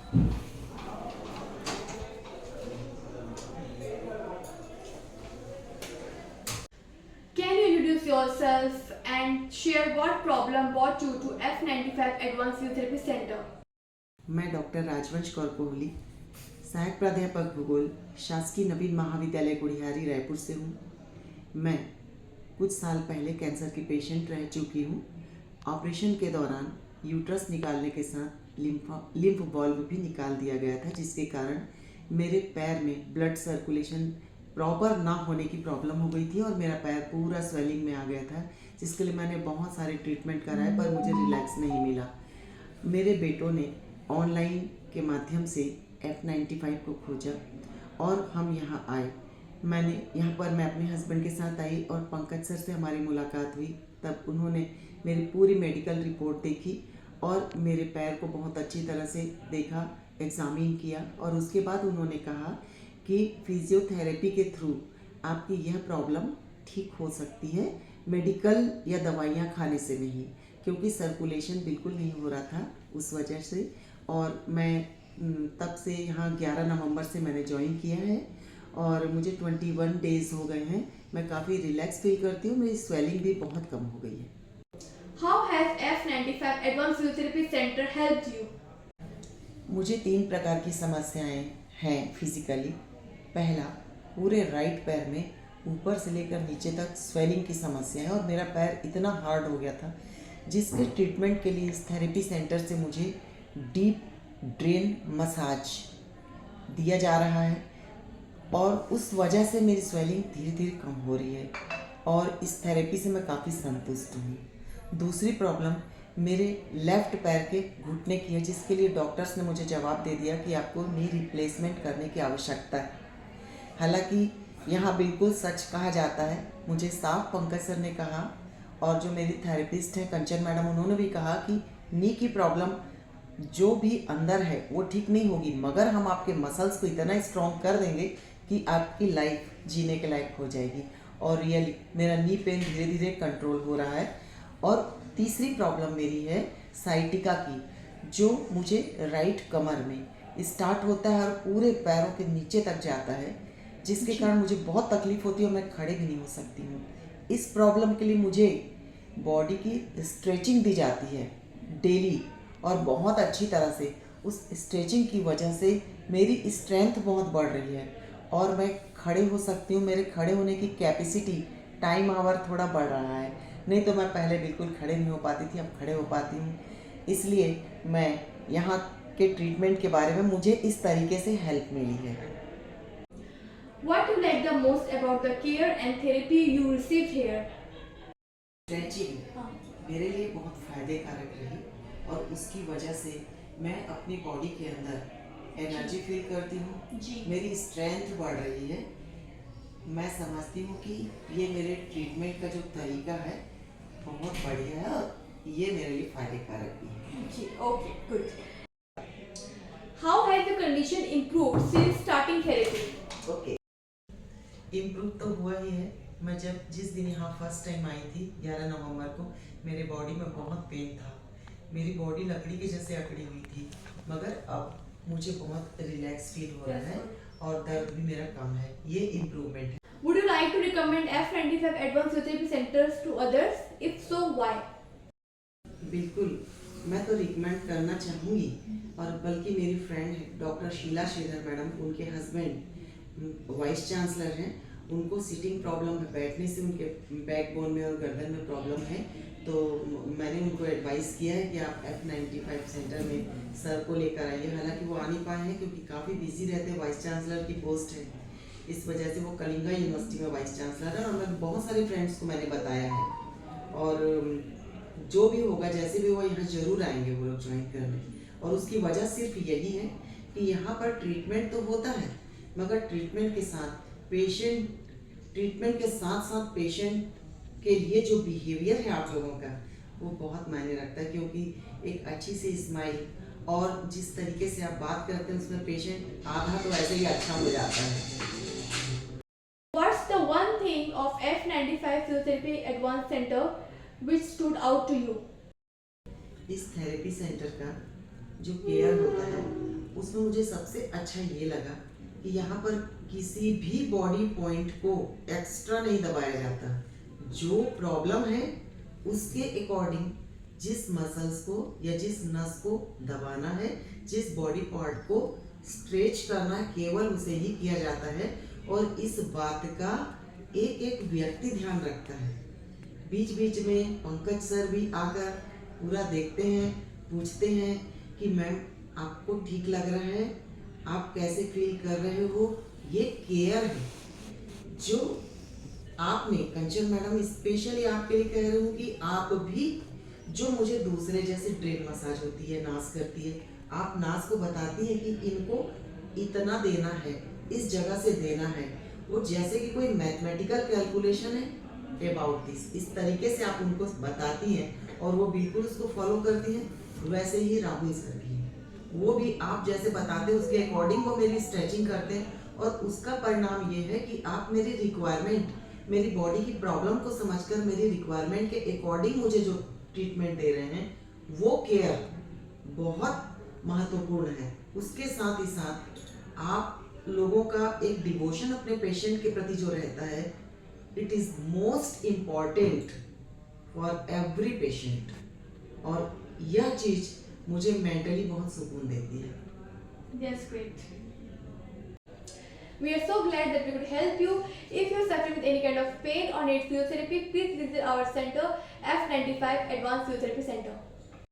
Can you introduce yourself and share what problem brought you to F95 Advanced Physiotherapy Center? मैं doctor राजवंश कौर कोहली, सहायक प्राध्यापक भूगोल, शासकीय नवीन महाविद्यालय गुढ़ियारी रायपुर से हूँ। मैं कुछ साल पहले कैंसर की पेशेंट रह चुकी हूँ। ऑपरेशन के दौरान यूट्रस निकालने के साथ लिम्फ बॉल्व भी निकाल दिया गया था, जिसके कारण मेरे पैर में ब्लड सर्कुलेशन प्रॉपर ना होने की प्रॉब्लम हो गई थी और मेरा पैर पूरा स्वेलिंग में आ गया था, जिसके लिए मैंने बहुत सारे ट्रीटमेंट कराए पर मुझे रिलैक्स नहीं मिला। मेरे बेटों ने ऑनलाइन के माध्यम से F95 को खोजा और हम यहाँ आए। मैं अपने हस्बैंड के साथ आई और पंकज सर से हमारी मुलाकात हुई। तब उन्होंने मेरी पूरी मेडिकल रिपोर्ट देखी और मेरे पैर को बहुत अच्छी तरह से देखा, एग्जामिन किया और उसके बाद उन्होंने कहा कि फिजियोथेरेपी के थ्रू आपकी यह प्रॉब्लम ठीक हो सकती है, मेडिकल या दवाइयाँ खाने से नहीं, क्योंकि सर्कुलेशन बिल्कुल नहीं हो रहा था उस वजह से। और मैं तब से यहाँ 11 नवंबर से मैंने ज्वाइन किया है और मुझे 21 डेज़ हो गए हैं। मैं काफ़ी रिलैक्स फील करती हूँ, मेरी स्वेलिंग भी बहुत कम हो गई है। How has F95 Advanced Physiotherapy Center helped you? मुझे 3 प्रकार की समस्याएं हैं फिजिकली। पहला, पूरे राइट पैर में ऊपर से लेकर नीचे तक स्वेलिंग की समस्या है और मेरा पैर इतना हार्ड हो गया था, जिसके ट्रीटमेंट के लिए इस थेरेपी सेंटर से मुझे डीप ड्रेन मसाज दिया जा रहा है और उस वजह से मेरी स्वेलिंग धीरे धीरे कम हो रही है और इस थेरेपी से मैं काफ़ी संतुष्ट हूँ। दूसरी प्रॉब्लम मेरे लेफ़्ट पैर के घुटने की है, जिसके लिए डॉक्टर्स ने मुझे जवाब दे दिया कि आपको नी रिप्लेसमेंट करने की आवश्यकता है। हालांकि यहाँ बिल्कुल सच कहा जाता है, मुझे साफ पंकज सर ने कहा और जो मेरी थेरेपिस्ट हैं कंचन मैडम, उन्होंने भी कहा कि नी की प्रॉब्लम जो भी अंदर है वो ठीक नहीं होगी, मगर हम आपके मसल्स को इतना स्ट्रॉन्ग कर देंगे कि आपकी लाइफ जीने के लायक हो जाएगी। और रियली मेरा नी पेन धीरे धीरे कंट्रोल हो रहा है। और तीसरी प्रॉब्लम मेरी है साइटिका की, जो मुझे राइट कमर में स्टार्ट होता है और पूरे पैरों के नीचे तक जाता है, जिसके कारण मुझे बहुत तकलीफ होती है और मैं खड़े भी नहीं हो सकती हूँ। इस प्रॉब्लम के लिए मुझे बॉडी की स्ट्रेचिंग दी जाती है डेली और बहुत अच्छी तरह से। उस स्ट्रेचिंग की वजह से मेरी स्ट्रेंथ बहुत बढ़ रही है और मैं खड़े हो सकती हूँ। मेरे खड़े होने की कैपेसिटी टाइम आवर थोड़ा बढ़ रहा है, नहीं तो मैं पहले बिल्कुल खड़े नहीं हो पाती थी, अब खड़े हो पाती हूँ। इसलिए मैं यहाँ के ट्रीटमेंट के बारे में मुझे इस तरीके से हेल्प मिली है। What you like the most about the care and therapy you received here? Stretching मेरे लिए बहुत फ़ायदे कारक रही और उसकी वजह से मैं अपनी बॉडी के अंदर एनर्जी फील करती हूँ, मेरी स्ट्रेंथ बढ़ रही है। मैं समझती हूँ कि ये मेरे ट्रीटमेंट का जो तरीका है बहुत बढ़िया है और ये मेरे लिए फ़ायदे कारक भी है। Okay, good. How has the condition improved since starting therapy? Okay, improve तो हुआ ही है। मैं जिस दिन यहाँ फर्स्ट टाइम आई थी 11 नवंबर को, मेरे बॉडी में बहुत पेन था, मेरी बॉडी लकड़ी के जैसे अकड़ी हुई थी, मगर अब मुझे बहुत रिलैक्स फील हो रहा है और दर्द भी मेरा कम है। ये इम्प्रूवमेंट है। Would you like to recommend F95 Advanced Physiotherapy Centers to others? If so, why? बिल्कुल, मैं तो रिकमेंड करना चाहूँगी और बल्कि मेरी फ्रेंड है डॉक्टर शीला श्रीधर मैडम, उनके हस्बैंड वाइस चांसलर हैं, उनको सीटिंग प्रॉब्लम है, बैठने से उनके बैकबोन में और गर्दन में प्रॉब्लम है। तो मैंने उनको एडवाइस किया है कि आप F95 सेंटर में सर को लेकर आइए। हालांकि वो आ नहीं पाए हैं क्योंकि काफ़ी बिजी रहते हैं, वाइस चांसलर की पोस्ट है, इस वजह से वो कलिंगा यूनिवर्सिटी में वाइस चांसलर है। और मैं बहुत सारे फ्रेंड्स को मैंने बताया है और जो भी होगा जैसे भी वो यहाँ ज़रूर आएंगे वो लोग ज्वाइन करने। और उसकी वजह सिर्फ यही है कि यहाँ पर ट्रीटमेंट तो होता है, मगर ट्रीटमेंट के साथ साथ पेशेंट के लिए जो बिहेवियर है आप लोगों का वो बहुत मायने रखता है, क्योंकि एक अच्छी सी स्माइल और जिस तरीके से आप बात करते हैं उसमें पेशेंट आधा तो ऐसे ही अच्छा हो जाता है। What's the one thing of F95 Physiotherapy Advanced Center which stood out to you? इस थेरेपी सेंटर का जो केयर होता है उसमें मुझे सबसे अच्छा ये लगा कि यहाँ पर किसी भी बॉडी पॉइंट को एक्स्ट्रा नहीं दबाया जाता। जो प्रॉब्लम है उसके अकॉर्डिंग जिस मसल्स को या जिस नस को दबाना है, जिस बॉडी पार्ट को स्ट्रेच करना है, केवल उसे ही किया जाता है। और इस बात का एक एक व्यक्ति ध्यान रखता है। बीच बीच में पंकज सर भी आकर पूरा देखते हैं, पूछते हैं कि मैम आपको ठीक लग रहा है, आप कैसे फील कर रहे हो। ये केयर है जो आपने, कंचन मैडम स्पेशली आपके लिए कह रही हूँ कि आप भी, जो मुझे दूसरे जैसे ड्रेन मसाज होती है, नास करती है, आप नास को बताती हैं कि इनको इतना देना है, इस जगह से देना है, वो जैसे कि कोई मैथमेटिकल कैलकुलेशन है अबाउट दिस, इस तरीके से आप उनको बताती हैं और वो बिल्कुल उसको फॉलो करती हैं। वैसे ही राहुल सर भी, वो भी आप जैसे बताते हैं उसके अकॉर्डिंग वो मेरी स्ट्रेचिंग करते हैं। और उसका परिणाम ये है कि आप मेरी रिक्वायरमेंट, मेरी बॉडी की प्रॉब्लम को समझकर मेरी रिक्वायरमेंट के अकॉर्डिंग मुझे जो ट्रीटमेंट दे रहे हैं, वो केयर बहुत महत्वपूर्ण है। उसके साथ ही साथ आप लोगों का एक डिवोशन अपने पेशेंट के प्रति जो रहता है, it is most important for every patient. और यह चीज मुझे मेंटली बहुत सुकून देती है। That's great. We are so glad that we could help you. If you suffer with any kind of pain or need physiotherapy, please visit our center, F95 Advanced Physiotherapy Center.